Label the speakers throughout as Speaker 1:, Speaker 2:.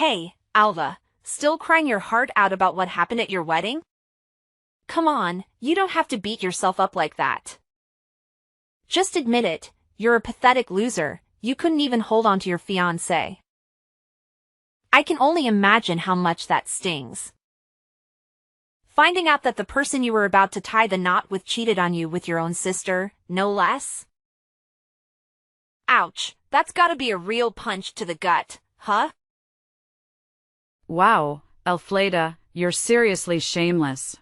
Speaker 1: Hey, Alva, still crying your heart out about what happened at your wedding? Come on, you don't have to beat yourself up like that. Just admit it, you're a pathetic loser, you couldn't even hold on to your fiancé. I can only imagine how much that stings. Finding out that the person you were about to tie the knot with cheated on you with your own sister, no less? Ouch, that's gotta be a real punch to the gut, huh?
Speaker 2: Wow, Elfleda, you're seriously shameless.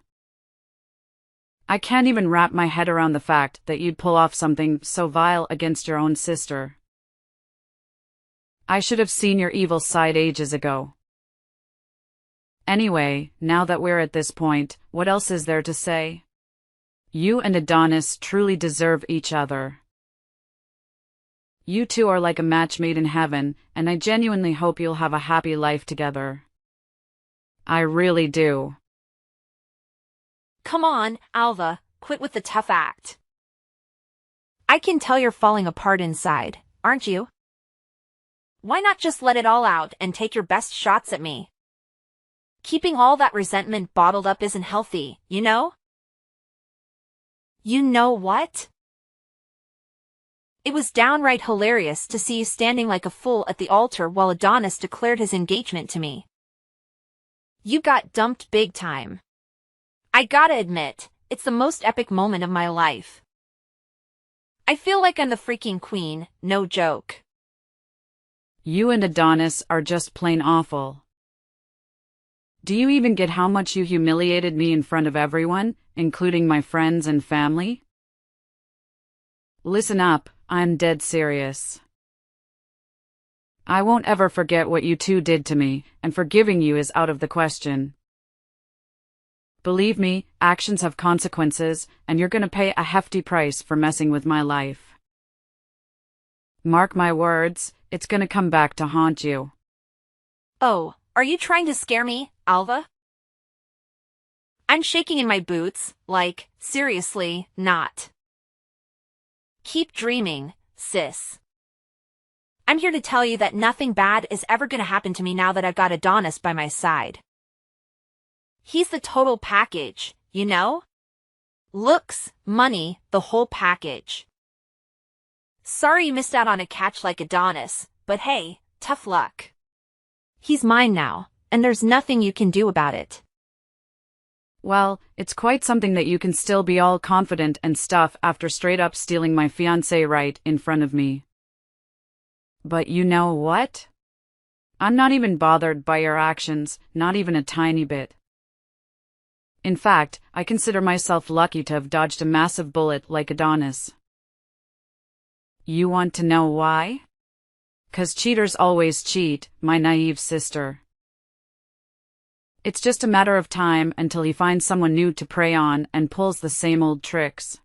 Speaker 2: I can't even wrap my head around the fact that you'd pull off something so vile against your own sister. I should have seen your evil side ages ago. Anyway, now that we're at this point, what else is there to say? You and Adonis truly deserve each other. You two are like a match made in heaven, and I genuinely hope you'll have a happy life together. I really do.
Speaker 1: Come on, Alva, quit with the tough act. I can tell you're falling apart inside, aren't you? Why not just let it all out and take your best shots at me? Keeping all that resentment bottled up isn't healthy, you know? You know what? It was downright hilarious to see you standing like a fool at the altar while Adonis declared his engagement to me. You got dumped big time. I gotta admit, it's the most epic moment of my life. I feel like I'm the freaking queen, no joke.
Speaker 2: You and Adonis are just plain awful. Do you even get how much you humiliated me in front of everyone, including my friends and family? Listen up, I'm dead serious. I won't ever forget what you two did to me, and forgiving you is out of the question. Believe me, actions have consequences, and you're gonna pay a hefty price for messing with my life. Mark my words, it's gonna come back to haunt you.
Speaker 1: Oh, are you trying to scare me, Alva? I'm shaking in my boots, like, seriously, not. Keep dreaming, sis. I'm here to tell you that nothing bad is ever gonna happen to me now that I've got Adonis by my side. He's the total package, you know? Looks, money, the whole package. Sorry you missed out on a catch like Adonis, but hey, tough luck. He's mine now, and there's nothing you can do about it.
Speaker 2: Well, it's quite something that you can still be all confident and stuff after straight up stealing my fiancé right in front of me. But you know what? I'm not even bothered by your actions, not even a tiny bit. In fact, I consider myself lucky to have dodged a massive bullet like Adonis. You want to know why? 'Cause cheaters always cheat, my naive sister. It's just a matter of time until he finds someone new to prey on and pulls the same old tricks.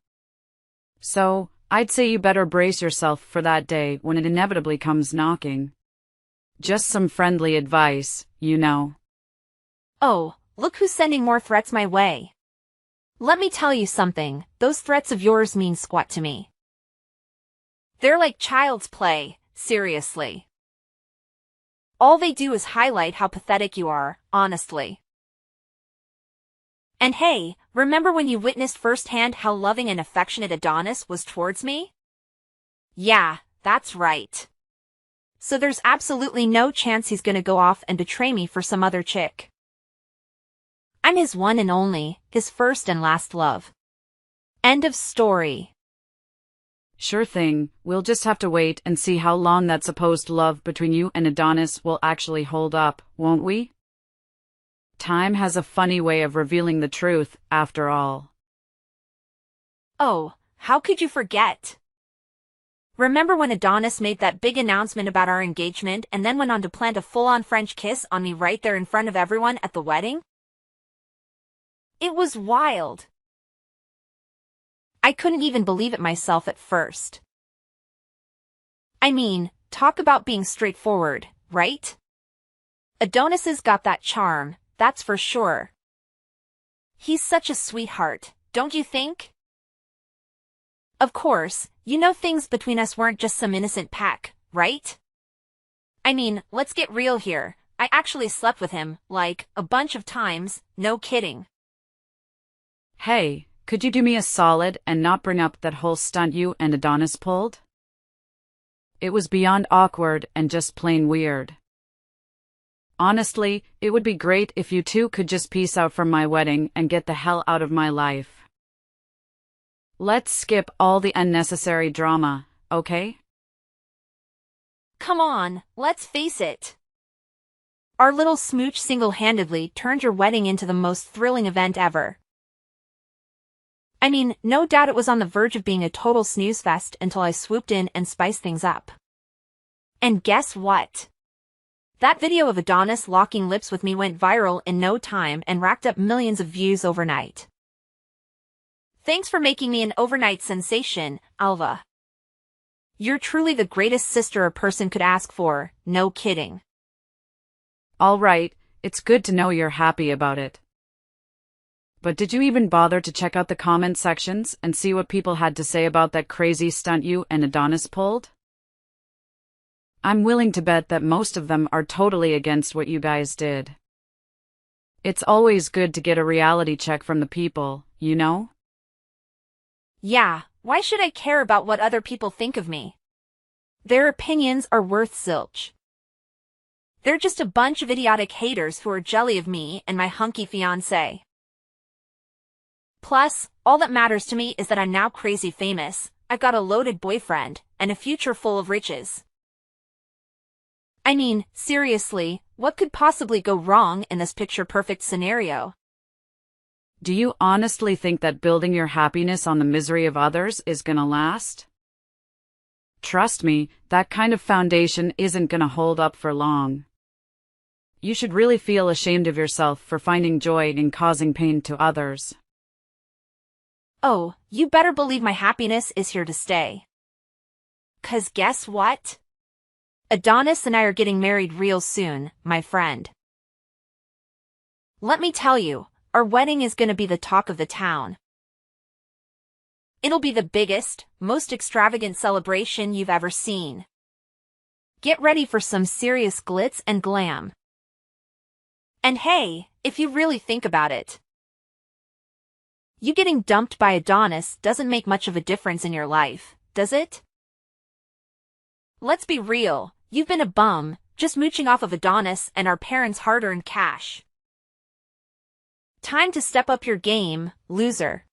Speaker 2: So, I'd say you better brace yourself for that day when it inevitably comes knocking. Just some friendly advice, you know.
Speaker 1: Oh, look who's sending more threats my way. Let me tell you something, those threats of yours mean squat to me. They're like child's play, seriously. All they do is highlight how pathetic you are, honestly. And hey, remember when you witnessed firsthand how loving and affectionate Adonis was towards me? Yeah, that's right. So there's absolutely no chance he's gonna go off and betray me for some other chick. I'm his one and only, his first and last love. End of story.
Speaker 2: Sure thing, we'll just have to wait and see how long that supposed love between you and Adonis will actually hold up, won't we? Time has a funny way of revealing the truth, after all.
Speaker 1: Oh, how could you forget? Remember when Adonis made that big announcement about our engagement and then went on to plant a full-on French kiss on me right there in front of everyone at the wedding? It was wild. I couldn't even believe it myself at first. I mean, talk about being straightforward, right? Adonis's got that charm, that's for sure. He's such a sweetheart, don't you think? Of course, you know things between us weren't just some innocent peck, right? I mean, let's get real here. I actually slept with him, like, a bunch of times, no kidding.
Speaker 2: Hey, could you do me a solid and not bring up that whole stunt you and Adonis pulled? It was beyond awkward and just plain weird. Honestly, it would be great if you two could just peace out from my wedding and get the hell out of my life. Let's skip all the unnecessary drama, okay?
Speaker 1: Come on, let's face it. Our little smooch single-handedly turned your wedding into the most thrilling event ever. I mean, no doubt it was on the verge of being a total snooze fest until I swooped in and spiced things up. And guess what? That video of Adonis locking lips with me went viral in no time and racked up millions of views overnight. Thanks for making me an overnight sensation, Alva. You're truly the greatest sister a person could ask for, no kidding.
Speaker 2: All right, it's good to know you're happy about it. But did you even bother to check out the comment sections and see what people had to say about that crazy stunt you and Adonis pulled? I'm willing to bet that most of them are totally against what you guys did. It's always good to get a reality check from the people, you know?
Speaker 1: Yeah, why should I care about what other people think of me? Their opinions are worth zilch. They're just a bunch of idiotic haters who are jelly of me and my hunky fiancé. Plus, all that matters to me is that I'm now crazy famous, I've got a loaded boyfriend, and a future full of riches. I mean, seriously, what could possibly go wrong in this picture-perfect scenario?
Speaker 2: Do you honestly think that building your happiness on the misery of others is gonna last? Trust me, that kind of foundation isn't gonna hold up for long. You should really feel ashamed of yourself for finding joy in causing pain to others.
Speaker 1: Oh, you better believe my happiness is here to stay. 'Cause guess what? Adonis and I are getting married real soon, my friend. Let me tell you, our wedding is gonna be the talk of the town. It'll be the biggest, most extravagant celebration you've ever seen. Get ready for some serious glitz and glam. And hey, if you really think about it, you getting dumped by Adonis doesn't make much of a difference in your life, does it? Let's be real, you've been a bum, just mooching off of Adonis and our parents' hard-earned cash. Time to step up your game, loser.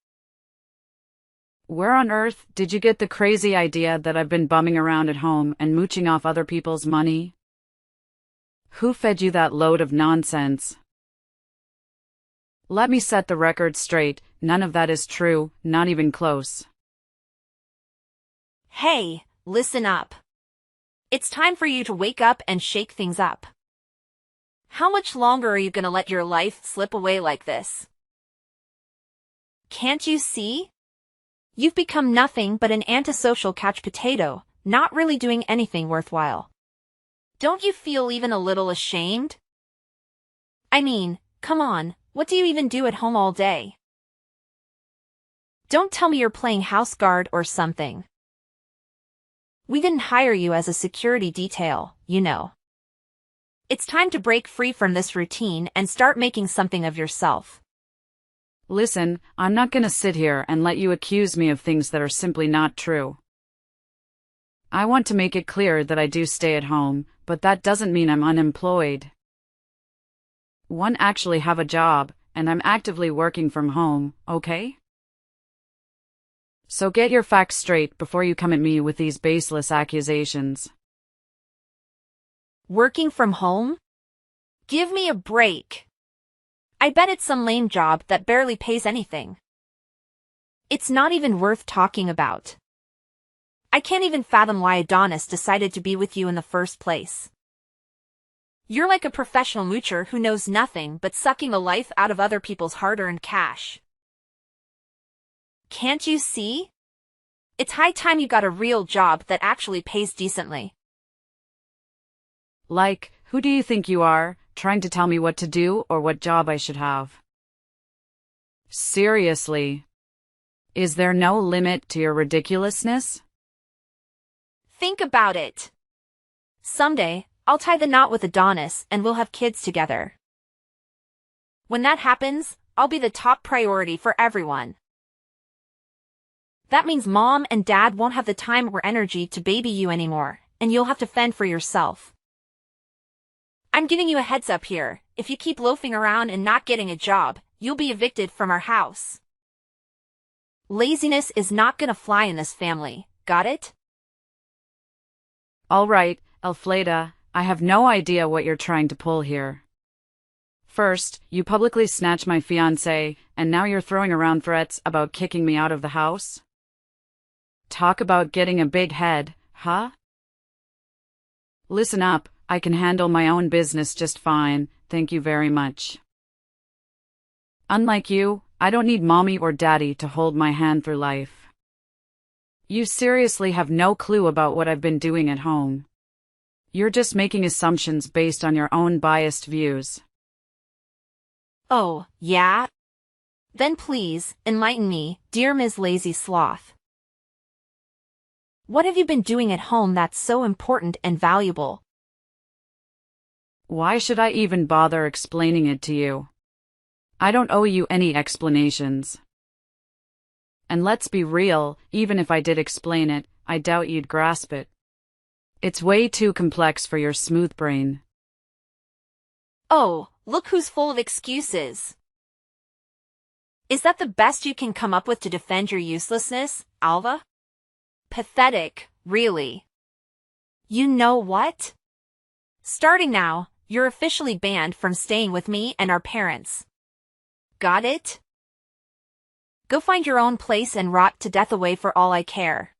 Speaker 2: Where on earth did you get the crazy idea that I've been bumming around at home and mooching off other people's money? Who fed you that load of nonsense? Let me set the record straight, none of that is true, not even close.
Speaker 1: Hey, listen up. It's time for you to wake up and shake things up. How much longer are you gonna let your life slip away like this? Can't you see? You've become nothing but an antisocial couch potato, not really doing anything worthwhile. Don't you feel even a little ashamed? I mean, come on, what do you even do at home all day? Don't tell me you're playing house guard or something. We didn't hire you as a security detail, you know. It's time to break free from this routine and start making something of yourself.
Speaker 2: Listen, I'm not gonna sit here and let you accuse me of things that are simply not true. I want to make it clear that I do stay at home, but that doesn't mean I'm unemployed. One actually have a job, and I'm actively working from home, okay? So get your facts straight before you come at me with these baseless accusations.
Speaker 1: Working from home? Give me a break. I bet it's some lame job that barely pays anything. It's not even worth talking about. I can't even fathom why Adonis decided to be with you in the first place. You're like a professional moocher who knows nothing but sucking the life out of other people's hard-earned cash. Can't you see? It's high time you got a real job that actually pays decently.
Speaker 2: Like, who do you think you are, trying to tell me what to do or what job I should have? Seriously. Is there no limit to your ridiculousness?
Speaker 1: Think about it. Someday, I'll tie the knot with Adonis and we'll have kids together. When that happens, I'll be the top priority for everyone. That means mom and dad won't have the time or energy to baby you anymore, and you'll have to fend for yourself. I'm giving you a heads up here. If you keep loafing around and not getting a job, you'll be evicted from our house. Laziness is not gonna fly in this family, got it?
Speaker 2: All right, Elfleda, I have no idea what you're trying to pull here. First, you publicly snatched my fiancé, and now you're throwing around threats about kicking me out of the house? Talk about getting a big head, huh? Listen up, I can handle my own business just fine, thank you very much. Unlike you, I don't need mommy or daddy to hold my hand through life. You seriously have no clue about what I've been doing at home. You're just making assumptions based on your own biased views.
Speaker 1: Oh, yeah? Then please, enlighten me, dear Ms. Lazy Sloth. What have you been doing at home that's so important and valuable?
Speaker 2: Why should I even bother explaining it to you? I don't owe you any explanations. And let's be real, even if I did explain it, I doubt you'd grasp it. It's way too complex for your smooth brain.
Speaker 1: Oh, look who's full of excuses. Is that the best you can come up with to defend your uselessness, Alva? Pathetic, really. You know what? Starting now, you're officially banned from staying with me and our parents. Got it? Go find your own place and rot to death away for all I care.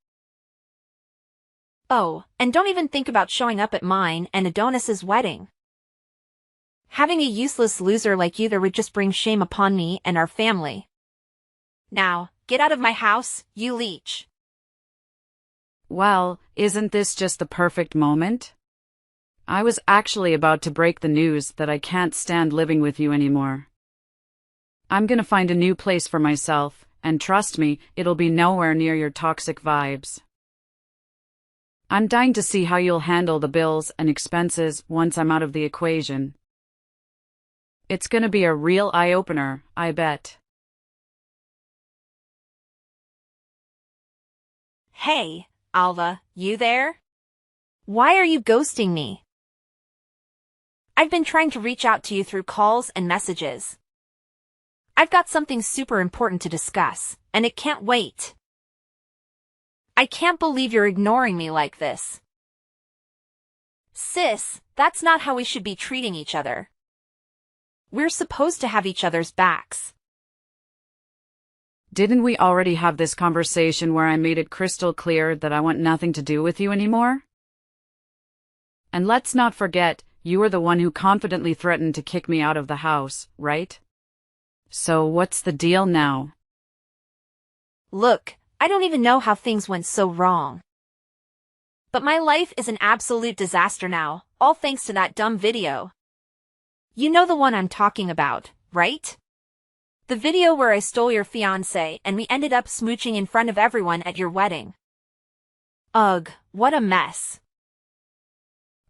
Speaker 1: Oh, and don't even think about showing up at mine and Adonis's wedding. Having a useless loser like you there would just bring shame upon me and our family. Now, get out of my house, you leech.
Speaker 2: Well, isn't this just the perfect moment? I was actually about to break the news that I can't stand living with you anymore. I'm gonna find a new place for myself, and trust me, it'll be nowhere near your toxic vibes. I'm dying to see how you'll handle the bills and expenses once I'm out of the equation. It's gonna be a real eye-opener, I bet.
Speaker 1: Hey, Alva, you there? Why are you ghosting me? I've been trying to reach out to you through calls and messages. I've got something super important to discuss, and it can't wait. I can't believe you're ignoring me like this. Sis, that's not how we should be treating each other. We're supposed to have each other's backs.
Speaker 2: Didn't we already have this conversation where I made it crystal clear that I want nothing to do with you anymore? And let's not forget, you were the one who confidently threatened to kick me out of the house, right? So what's the deal now?
Speaker 1: Look, I don't even know how things went so wrong. But my life is an absolute disaster now, all thanks to that dumb video. You know the one I'm talking about, right? The video where I stole your fiancé and we ended up smooching in front of everyone at your wedding. Ugh, what a mess.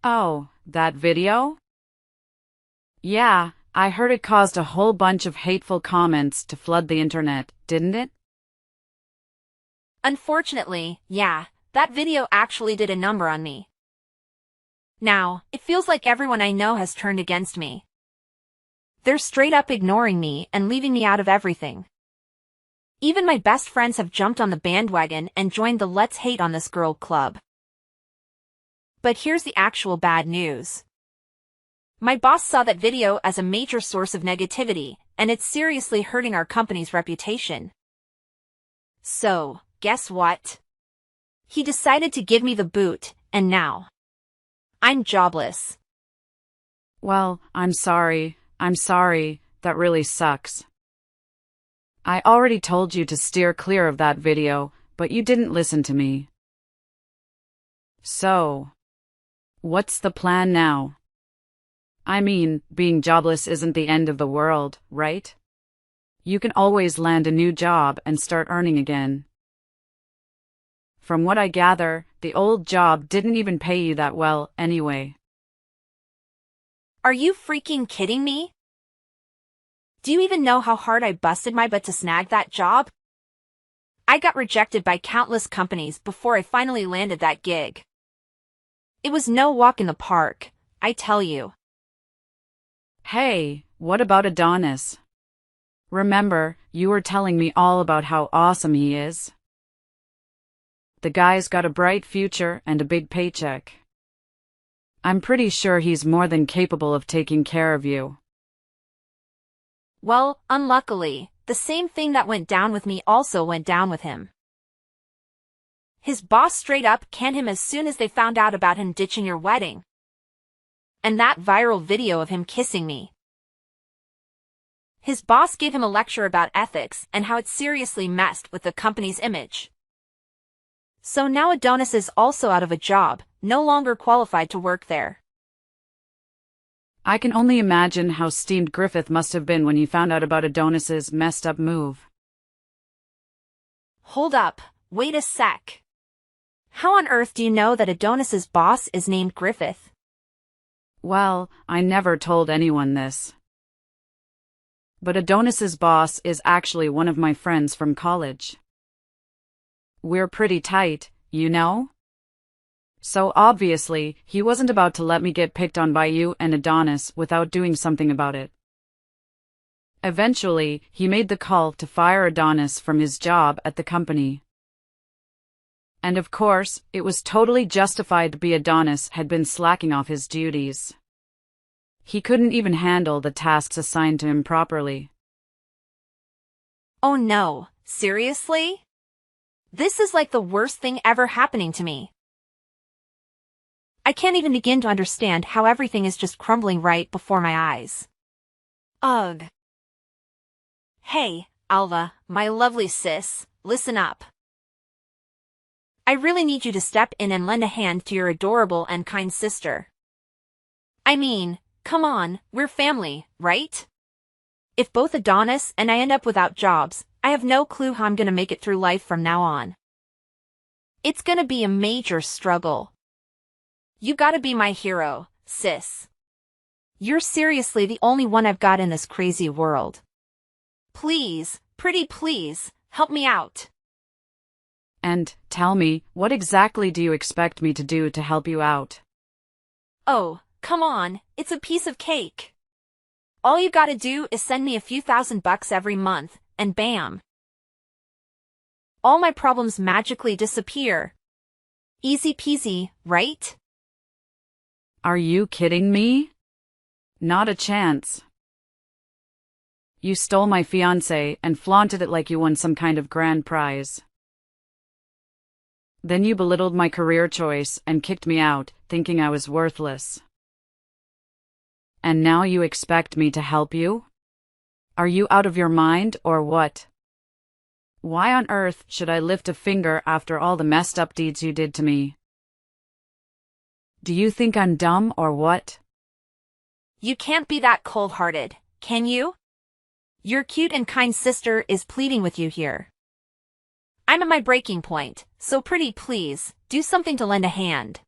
Speaker 2: Oh, that video? Yeah, I heard it caused a whole bunch of hateful comments to flood the internet, didn't it?
Speaker 1: Unfortunately, yeah, that video actually did a number on me. Now, it feels like everyone I know has turned against me. They're straight up ignoring me and leaving me out of everything. Even my best friends have jumped on the bandwagon and joined the Let's Hate on This Girl club. But here's the actual bad news. My boss saw that video as a major source of negativity, and it's seriously hurting our company's reputation. So, guess what? He decided to give me the boot, and now I'm jobless.
Speaker 2: Well, I'm sorry, that really sucks. I already told you to steer clear of that video, but you didn't listen to me. So, what's the plan now? I mean, being jobless isn't the end of the world, right? You can always land a new job and start earning again. From what I gather, the old job didn't even pay you that well, anyway.
Speaker 1: Are you freaking kidding me? Do you even know how hard I busted my butt to snag that job? I got rejected by countless companies before I finally landed that gig. It was no walk in the park, I tell you.
Speaker 2: Hey, what about Adonis? Remember, you were telling me all about how awesome he is. The guy's got a bright future and a big paycheck. I'm pretty sure he's more than capable of taking care of you.
Speaker 1: Well, unluckily, the same thing that went down with me also went down with him. His boss straight up canned him as soon as they found out about him ditching your wedding. And that viral video of him kissing me. His boss gave him a lecture about ethics and how it seriously messed with the company's image. So now Adonis is also out of a job, no longer qualified to work there.
Speaker 2: I can only imagine how steamed Griffith must have been when he found out about Adonis's messed up move.
Speaker 1: Hold up, wait a sec. How on earth do you know that Adonis's boss is named Griffith?
Speaker 2: Well, I never told anyone this. But Adonis's boss is actually one of my friends from college. We're pretty tight, you know? So obviously, he wasn't about to let me get picked on by you and Adonis without doing something about it. Eventually, he made the call to fire Adonis from his job at the company. And of course, it was totally justified because Adonis had been slacking off his duties. He couldn't even handle the tasks assigned to him properly.
Speaker 1: Oh no, seriously? This is like the worst thing ever happening to me. I can't even begin to understand how everything is just crumbling right before my eyes. Ugh. Hey, Alva, my lovely sis, listen up. I really need you to step in and lend a hand to your adorable and kind sister. I mean, come on, we're family, right? If both Adonis and I end up without jobs, I have no clue how I'm gonna make it through life from now on. It's gonna be a major struggle. You gotta be my hero, sis. You're seriously the only one I've got in this crazy world. Please, pretty please, help me out.
Speaker 2: And, tell me, what exactly do you expect me to do to help you out?
Speaker 1: Oh, come on, it's a piece of cake. All you gotta do is send me a few $1,000 every month, and bam. All my problems magically disappear. Easy peasy, right?
Speaker 2: Are you kidding me? Not a chance. You stole my fiancé and flaunted it like you won some kind of grand prize. Then you belittled my career choice and kicked me out, thinking I was worthless. And now you expect me to help you? Are you out of your mind or what? Why on earth should I lift a finger after all the messed up deeds you did to me? Do you think I'm dumb or what?
Speaker 1: You can't be that cold-hearted, can you? Your cute and kind sister is pleading with you here. I'm at my breaking point, so pretty please, do something to lend a hand.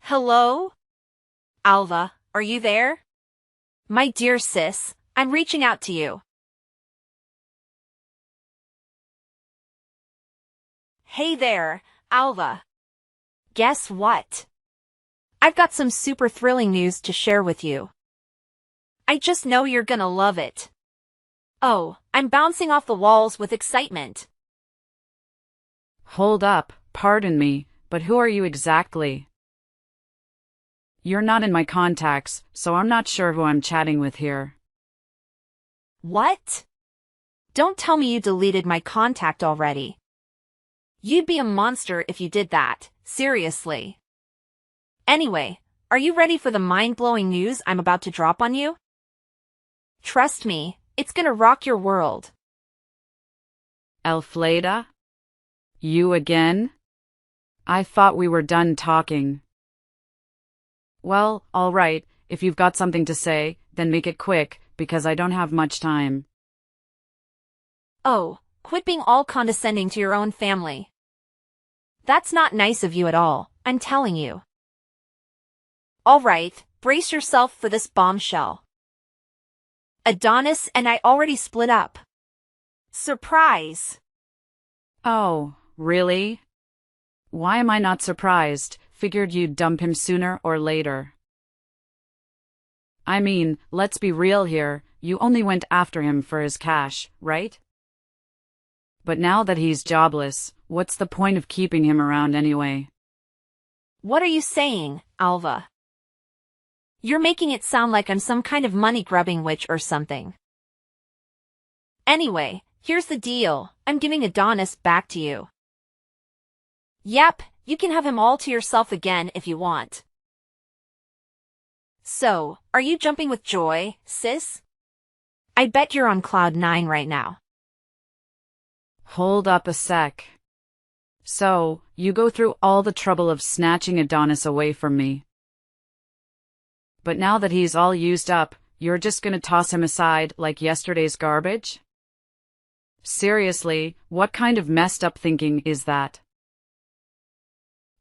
Speaker 1: Hello? Alva, are you there? My dear sis, I'm reaching out to you. Hey there, Alva. Guess what? I've got some super thrilling news to share with you. I just know you're gonna love it. Oh, I'm bouncing off the walls with excitement.
Speaker 2: Hold up, pardon me, but who are you exactly? You're not in my contacts, so I'm not sure who I'm chatting with here.
Speaker 1: What? Don't tell me you deleted my contact already. You'd be a monster if you did that, seriously. Anyway, are you ready for the mind-blowing news I'm about to drop on you? Trust me, it's gonna rock your world.
Speaker 2: Elfleda? You again? I thought we were done talking. Well, all right, if you've got something to say, then make it quick, because I don't have much time.
Speaker 1: Oh, quit being all condescending to your own family. That's not nice of you at all, I'm telling you. All right, brace yourself for this bombshell. Adonis and I already split up. Surprise!
Speaker 2: Oh, really? Why am I not surprised? Figured you'd dump him sooner or later. I mean, let's be real here, you only went after him for his cash, right? But now that he's jobless, what's the point of keeping him around anyway?
Speaker 1: What are you saying, Alva? You're making it sound like I'm some kind of money-grubbing witch or something. Anyway, here's the deal, I'm giving Adonis back to you. Yep, you can have him all to yourself again if you want. So, are you jumping with joy, sis? I bet you're on cloud 9 right now.
Speaker 2: Hold up a sec. So, you go through all the trouble of snatching Adonis away from me. But now that he's all used up, you're just gonna toss him aside like yesterday's garbage? Seriously, what kind of messed up thinking is that?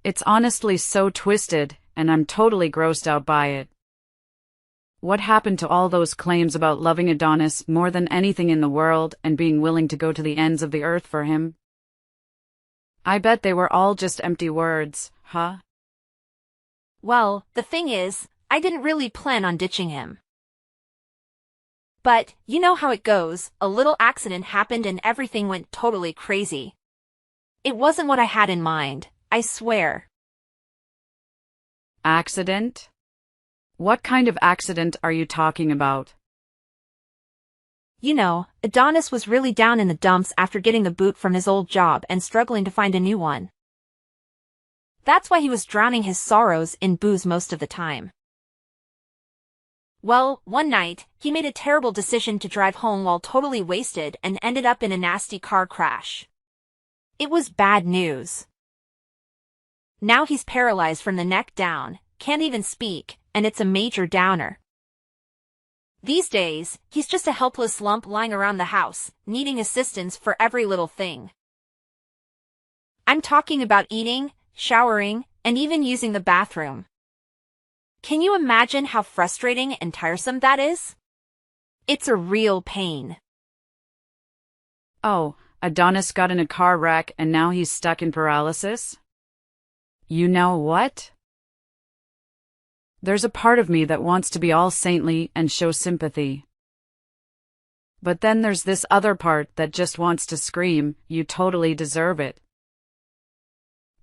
Speaker 2: It's honestly so twisted, and I'm totally grossed out by it. What happened to all those claims about loving Adonis more than anything in the world and being willing to go to the ends of the earth for him? I bet they were all just empty words, huh?
Speaker 1: Well, the thing is, I didn't really plan on ditching him. But, you know how it goes, a little accident happened and everything went totally crazy. It wasn't what I had in mind, I swear.
Speaker 2: Accident? What kind of accident are you talking about?
Speaker 1: You know, Adonis was really down in the dumps after getting the boot from his old job and struggling to find a new one. That's why he was drowning his sorrows in booze most of the time. Well, one night, he made a terrible decision to drive home while totally wasted and ended up in a nasty car crash. It was bad news. Now he's paralyzed from the neck down, can't even speak, and it's a major downer. These days, he's just a helpless lump lying around the house, needing assistance for every little thing. I'm talking about eating, showering, and even using the bathroom. Can you imagine how frustrating and tiresome that is? It's a real pain.
Speaker 2: Oh, Adonis got in a car wreck and now he's stuck in paralysis? You know what? There's a part of me that wants to be all saintly and show sympathy. But then there's this other part that just wants to scream, you totally deserve it.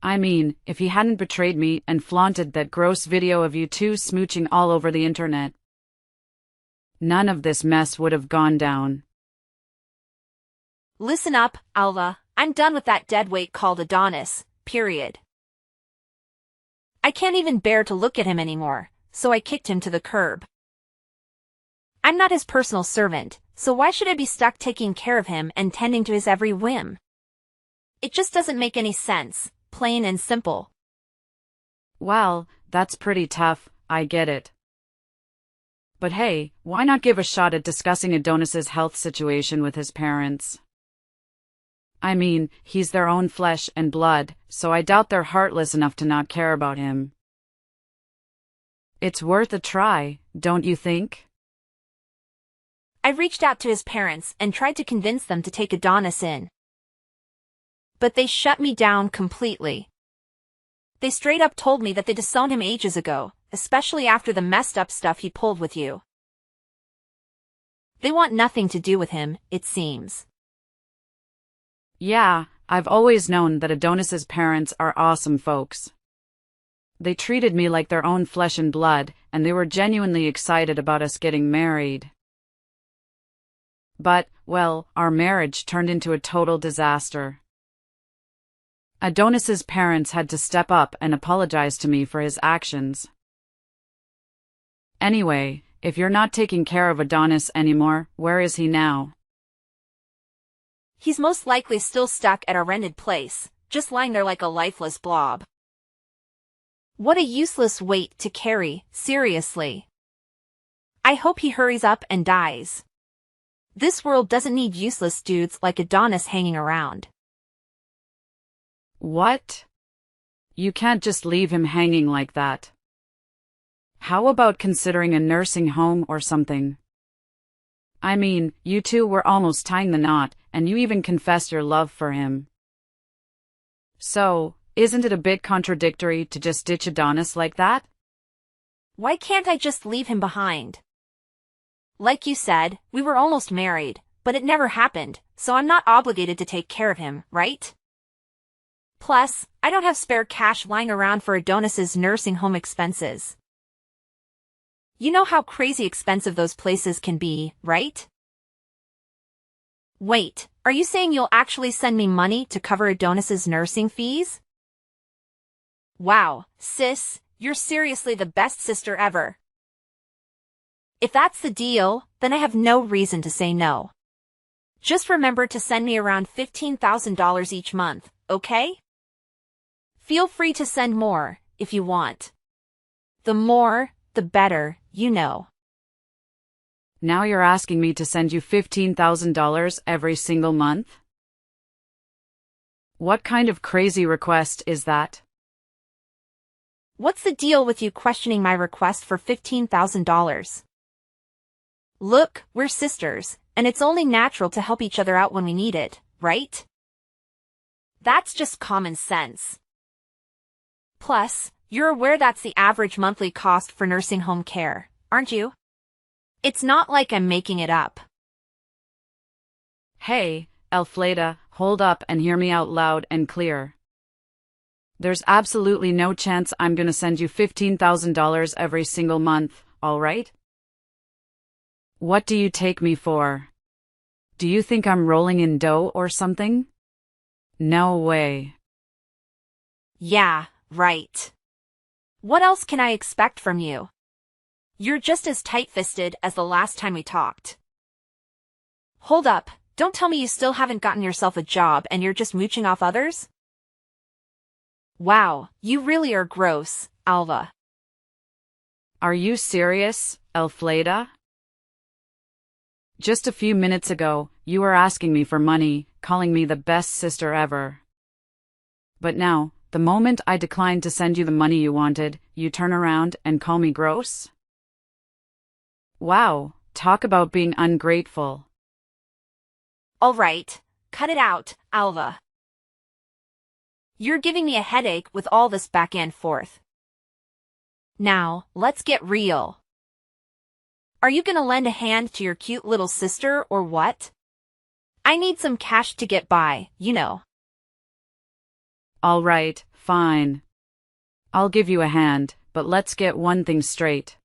Speaker 2: I mean, if he hadn't betrayed me and flaunted that gross video of you two smooching all over the internet, none of this mess would have gone down.
Speaker 1: Listen up, Alva, I'm done with that deadweight called Adonis, period. I can't even bear to look at him anymore, so I kicked him to the curb. I'm not his personal servant, so why should I be stuck taking care of him and tending to his every whim? It just doesn't make any sense, plain and simple.
Speaker 2: Well, that's pretty tough, I get it. But hey, why not give a shot at discussing Adonis's health situation with his parents? I mean, he's their own flesh and blood, so I doubt they're heartless enough to not care about him. It's worth a try, don't you think?
Speaker 1: I reached out to his parents and tried to convince them to take Adonis in. But they shut me down completely. They straight up told me that they disowned him ages ago, especially after the messed up stuff he pulled with you. They want nothing to do with him, it seems.
Speaker 2: Yeah, I've always known that Adonis's parents are awesome folks. They treated me like their own flesh and blood, and they were genuinely excited about us getting married. But, well, our marriage turned into a total disaster. Adonis's parents had to step up and apologize to me for his actions. Anyway, if you're not taking care of Adonis anymore, where is he now?
Speaker 1: He's most likely still stuck at our rented place, just lying there like a lifeless blob. What a useless weight to carry, seriously. I hope he hurries up and dies. This world doesn't need useless dudes like Adonis hanging around.
Speaker 2: What? You can't just leave him hanging like that. How about considering a nursing home or something? I mean, you two were almost tying the knot, and you even confessed your love for him. So, isn't it a bit contradictory to just ditch Adonis like that?
Speaker 1: Why can't I just leave him behind? Like you said, we were almost married, but it never happened, so I'm not obligated to take care of him, right? Plus, I don't have spare cash lying around for Adonis's nursing home expenses. You know how crazy expensive those places can be, right? Wait, are you saying you'll actually send me money to cover Adonis's nursing fees? Wow, sis, you're seriously the best sister ever. If that's the deal, then I have no reason to say no. Just remember to send me around $15,000 each month, okay? Feel free to send more, if you want. The more, the better, you know.
Speaker 2: Now you're asking me to send you $15,000 every single month? What kind of crazy request is that?
Speaker 1: What's the deal with you questioning my request for $15,000? Look, we're sisters, and it's only natural to help each other out when we need it, right? That's just common sense. Plus, you're aware that's the average monthly cost for nursing home care, aren't you? It's not like I'm making it up.
Speaker 2: Hey, Elfleda, hold up and hear me out loud and clear. There's absolutely no chance I'm gonna send you $15,000 every single month, alright? What do you take me for? Do you think I'm rolling in dough or something? No way.
Speaker 1: Yeah, right. What else can I expect from you? You're just as tight-fisted as the last time we talked. Hold up, don't tell me you still haven't gotten yourself a job and you're just mooching off others? Wow, you really are gross, Alva.
Speaker 2: Are you serious, Elfleda? Just a few minutes ago, you were asking me for money, calling me the best sister ever. But now, the moment I declined to send you the money you wanted, you turn around and call me gross? Wow, talk about being ungrateful.
Speaker 1: All right, cut it out, Alva. You're giving me a headache with all this back and forth. Now, let's get real. Are you gonna lend a hand to your cute little sister or what? I need some cash to get by, you know.
Speaker 2: All right, fine. I'll give you a hand, but let's get one thing straight.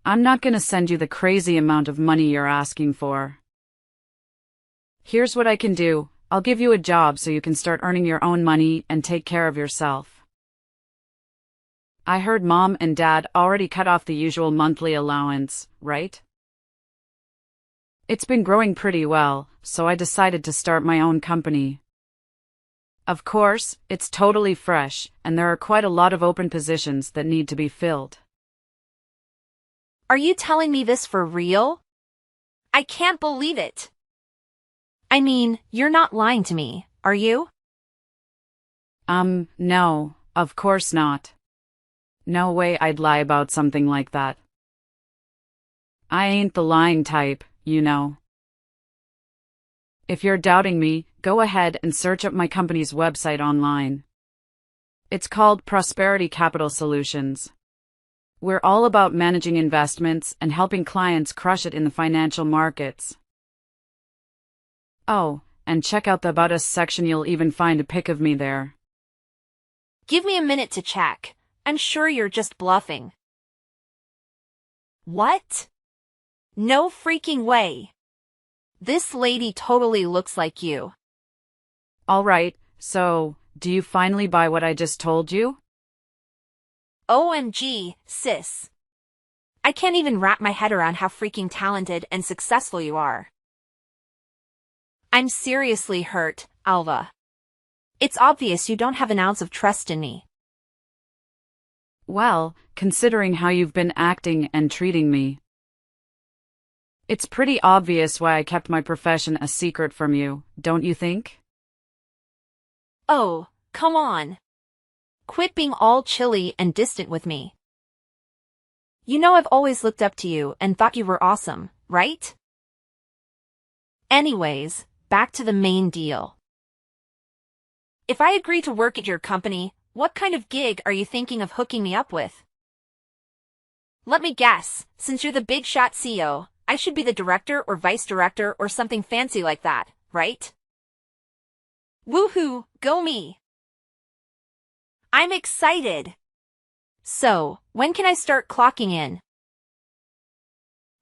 Speaker 2: I'm not gonna send you the crazy amount of money you're asking for. Here's what I can do. I'll give you a job so you can start earning your own money and take care of yourself. I heard Mom and Dad already cut off the usual monthly allowance, right? It's been growing pretty well, so I decided to start my own company. Of course, it's totally fresh, and there are quite a lot of open positions that need to be filled.
Speaker 1: Are you telling me this for real? I can't believe it. I mean, you're not lying to me, are you?
Speaker 2: No, of course not. No way I'd lie about something like that. I ain't the lying type, you know. If you're doubting me, go ahead and search up my company's website online. It's called Prosperity Capital Solutions. We're all about managing investments and helping clients crush it in the financial markets. Oh, and check out the About Us section, you'll even find a pic of me there.
Speaker 1: Give me a minute to check. I'm sure you're just bluffing. What? No freaking way. This lady totally looks like you.
Speaker 2: Alright, so, do you finally buy what I just told you?
Speaker 1: OMG, sis. I can't even wrap my head around how freaking talented and successful you are. I'm seriously hurt, Alva. It's obvious you don't have an ounce of trust in me.
Speaker 2: Well, considering how you've been acting and treating me. It's pretty obvious why I kept my profession a secret from you, don't you think?
Speaker 1: Oh, come on. Quit being all chilly and distant with me. You know I've always looked up to you and thought you were awesome, right? Anyways, back to the main deal. If I agree to work at your company, what kind of gig are you thinking of hooking me up with? Let me guess, since you're the big shot CEO, I should be the director or vice director or something fancy like that, right? Woohoo, go me! I'm excited! So, when can I start clocking in?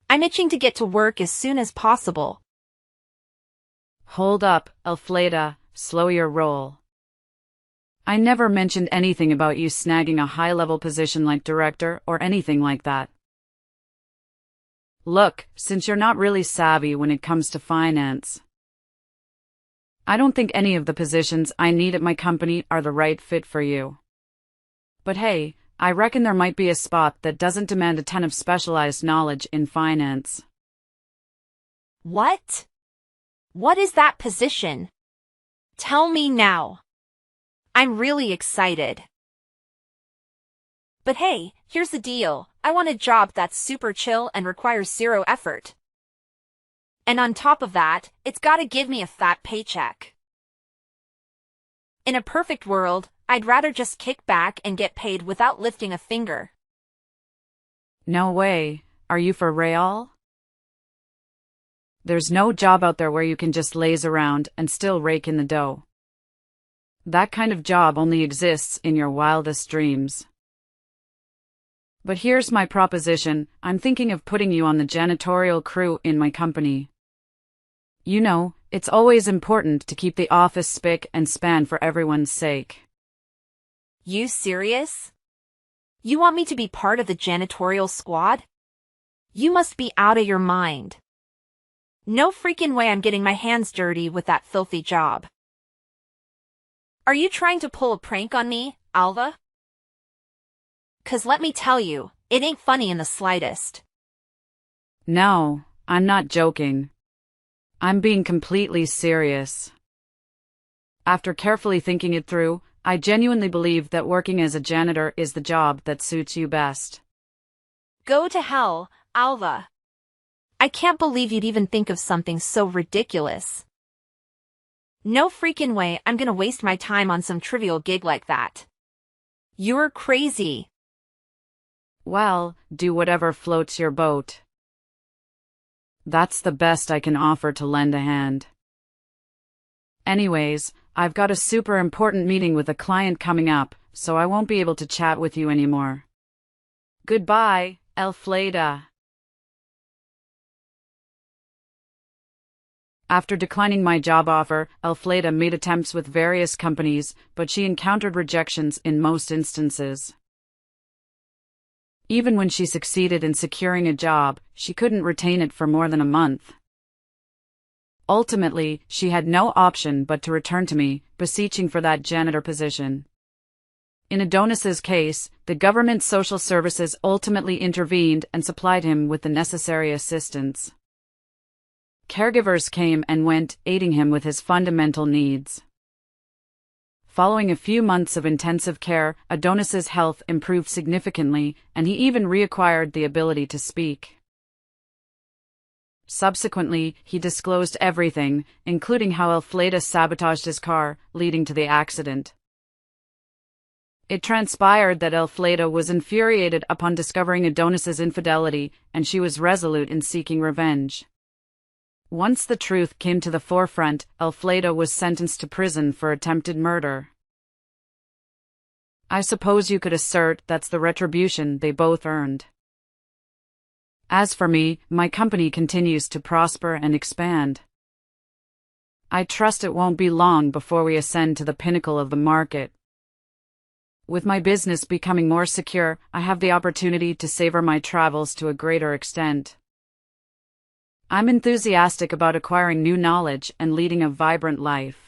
Speaker 1: I'm itching to get to work as soon as possible.
Speaker 2: Hold up, Elfleda, slow your roll. I never mentioned anything about you snagging a high-level position like director or anything like that. Look, since you're not really savvy when it comes to finance, I don't think any of the positions I need at my company are the right fit for you. But hey, I reckon there might be a spot that doesn't demand a ton of specialized knowledge in finance.
Speaker 1: What? What is that position? Tell me now. I'm really excited. But hey, here's the deal. I want a job that's super chill and requires zero effort. And on top of that, it's gotta give me a fat paycheck. In a perfect world, I'd rather just kick back and get paid without lifting a finger.
Speaker 2: No way. Are you for real? There's no job out there where you can just laze around and still rake in the dough. That kind of job only exists in your wildest dreams. But here's my proposition. I'm thinking of putting you on the janitorial crew in my company. You know, it's always important to keep the office spick and span for everyone's sake.
Speaker 1: You serious? You want me to be part of the janitorial squad? You must be out of your mind. No freaking way I'm getting my hands dirty with that filthy job. Are you trying to pull a prank on me, Alva? 'Cause let me tell you, it ain't funny in the slightest.
Speaker 2: No, I'm not joking. I'm being completely serious. After carefully thinking it through, I genuinely believe that working as a janitor is the job that suits you best.
Speaker 1: Go to hell, Alva. I can't believe you'd even think of something so ridiculous. No freaking way I'm gonna waste my time on some trivial gig like that. You're crazy.
Speaker 2: Well, do whatever floats your boat. That's the best I can offer to lend a hand. Anyways, I've got a super important meeting with a client coming up, so I won't be able to chat with you anymore. Goodbye, Elfleda. After declining my job offer, Elfleda made attempts with various companies, but she encountered rejections in most instances. Even when she succeeded in securing a job, she couldn't retain it for more than a month. Ultimately, she had no option but to return to me, beseeching for that janitor position. In Adonis's case, the government social services ultimately intervened and supplied him with the necessary assistance. Caregivers came and went, aiding him with his fundamental needs. Following a few months of intensive care, Adonis's health improved significantly, and he even reacquired the ability to speak. Subsequently, he disclosed everything, including how Elfleda sabotaged his car, leading to the accident. It transpired that Elfleda was infuriated upon discovering Adonis's infidelity, and she was resolute in seeking revenge. Once the truth came to the forefront, Elfleda was sentenced to prison for attempted murder. I suppose you could assert that's the retribution they both earned. As for me, my company continues to prosper and expand. I trust it won't be long before we ascend to the pinnacle of the market. With my business becoming more secure, I have the opportunity to savor my travels to a greater extent. I'm enthusiastic about acquiring new knowledge and leading a vibrant life.